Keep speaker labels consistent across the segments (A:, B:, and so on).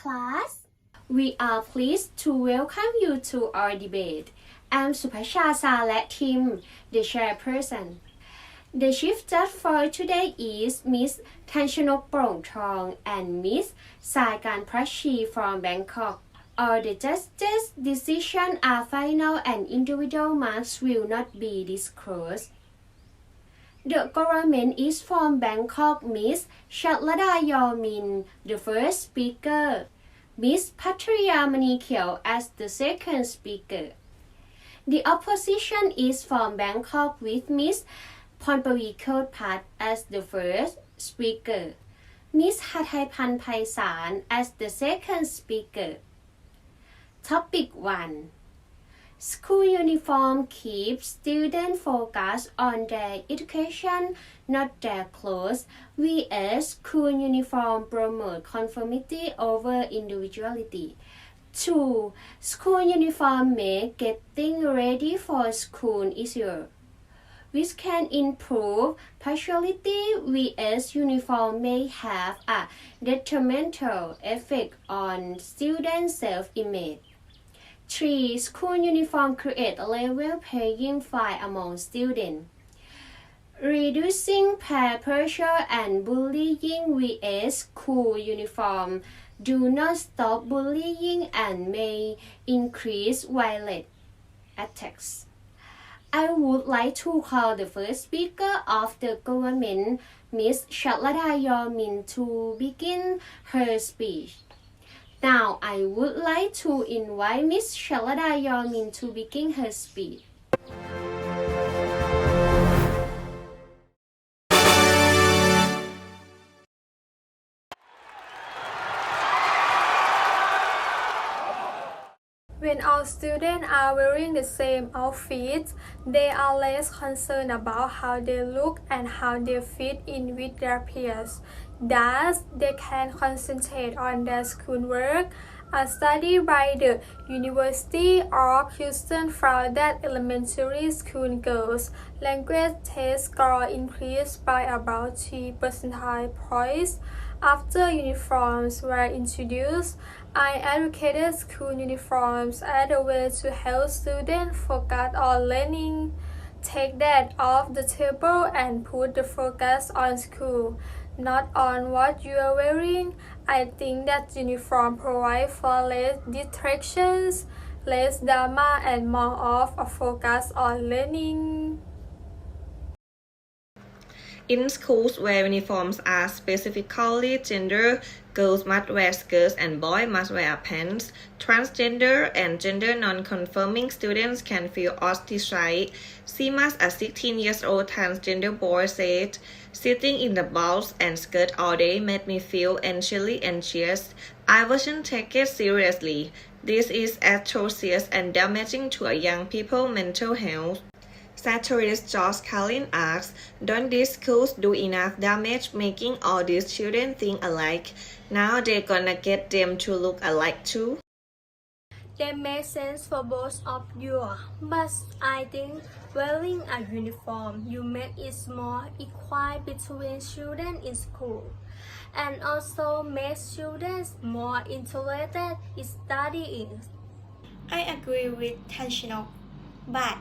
A: class. We are pleased to welcome you to our debate. I'm Supachasaและ Tim, the chairperson. The chief judge for today is Miss Thanchanok Prongthong and Miss Sai Karnprachi from Bangkok. All the judges' decisions are final and individual marks will not be disclosed. The government is from Bangkok. Miss Chatlada Yomin, the first speaker. Miss Patriya Manikhiel as the second speaker. The opposition is from Bangkok with Miss Phornpraveet Khotpat as the first speaker. Miss Hathaipan Phaisan as the second speaker. Topic 1. School uniform keeps students focused on their education, not their clothes. vs. School uniform promote conformity over individuality. 2. School uniform make getting ready for school easier, which can improve punctuality. vs. Uniform may have a detrimental effect on students' self-image. 3. School uniform create a level playing field among students, reducing peer pressure and bullying. vs. School uniform do not stop bullying and may increase violent attacks. I would like to call the first speaker of the government, Miss Chatlada Yomin, to begin her speech. Now I would like to invite Miss Chatlada Yomin to begin her speech.
B: When all students are wearing the same outfits, they are less concerned about how they look and how they fit in with their peers. Thus, they can concentrate on their schoolwork. A study by the University of Houston found that elementary school girls' language test score increased by about 3 percentage points after uniforms were introduced. I advocated school uniforms as a way to help students focus on learning. Take that off the table and put the focus on school, not on what you are wearing. I think that uniform provides for less distractions, less drama, and more of a focus on learning.
C: In schools where uniforms are specifically gender, girls must wear skirts and boys must wear pants. Transgender and gender non-conforming students can feel ostracized. Simas, a 16-year-old transgender boy, said, "Sitting in the bus and skirt all day made me feel anxious. I wasn't taken seriously. This is atrocious and damaging to a young people's mental health." Satirist George Carlin asks, "Don't these schools do enough damage making all these children think alike? Now they're gonna get them to look alike too?"
D: That makes sense for both of you, but I think wearing a uniform you make it more equal between children in school, and also makes students more interested in studying.
E: I agree with Thanchanok, but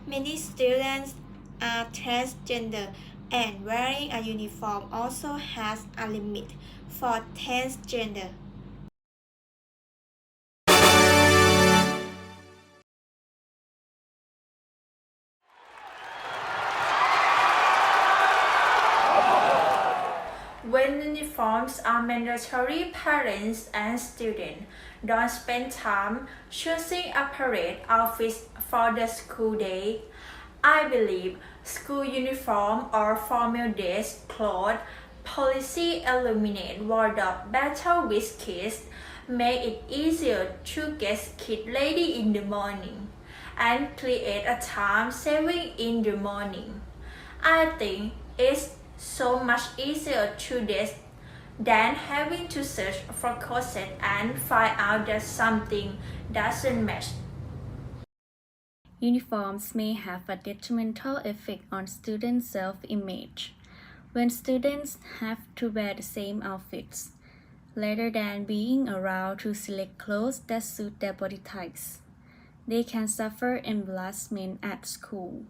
E: many students are transgender and wearing a uniform also has a limit for transgender.
F: When uniforms are mandatory, parents and students don't spend time choosing appropriate outfits for the school day. I believe school uniform or formal dress clothes policy eliminate wardrobe battle with kids, make it easier to get kids ready in the morning, and create a time saving in the morning. I think it's so much easier to dress than having to search for corset and find out that something doesn't match.
G: Uniforms may have a detrimental effect on students' self-image. When students have to wear the same outfits, rather than being allowed to select clothes that suit their body types. They can suffer embarrassment at school.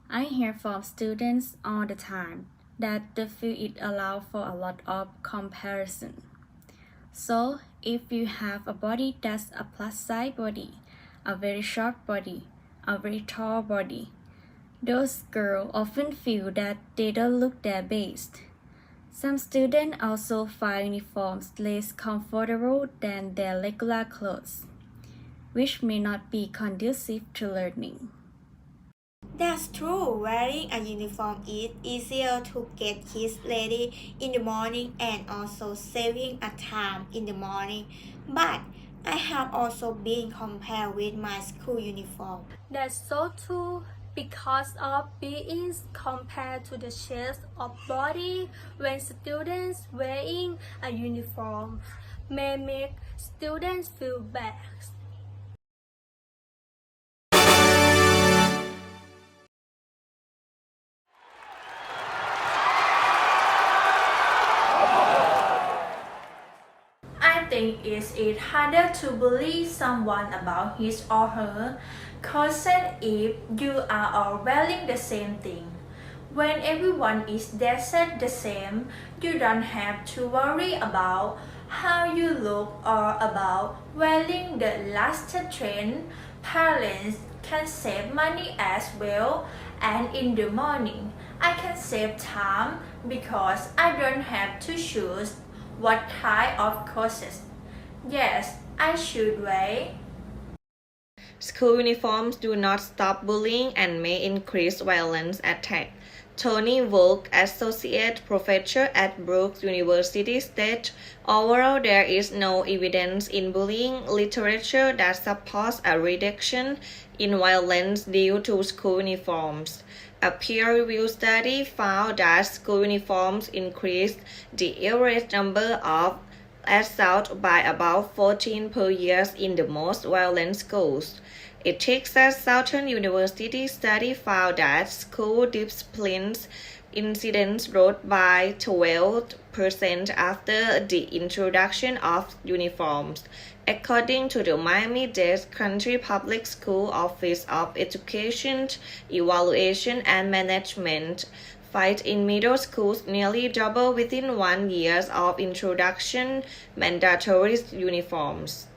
G: I hear from students all the time that they feel it allows for a lot of comparison. So, if you have a body that's a plus size body, a very short body, a very tall body, those girls often feel that they don't look their best. Some students also find uniforms less comfortable than their regular clothes, which may not be conducive to learning.
E: That's true. Wearing a uniform is easier to get kids ready in the morning and also saving a time in the morning. But I have also been compared with my school uniform.
D: That's so true. Because of being compared to the shape of body when students wearing a uniform may make students feel bad.
F: I think it's harder to bully someone about his or her closet if you are all wearing the same thing. When everyone is dressed the same, you don't have to worry about how you look or about wearing the last trend. Parents can save money as well, and in the morning, I can save time because I don't have to choose what kind of clothes. Yes, I should wear.
C: School uniforms do not stop bullying and may increase violence attack. Tony Volk, Associate Professor at Brooks University, states, overall there is no evidence in bullying literature that supports a reduction in violence due to school uniforms. A peer-reviewed study found that school uniforms increased the average number of assaults by about 14 per year in the most violent schools. A Texas Southern University study found that school discipline incidents rose by 12% after the introduction of uniforms, according to the Miami-Dade County Public School Office of Education, Evaluation and Management. Fights in middle schools nearly double within 1 year of introduction mandatory uniforms.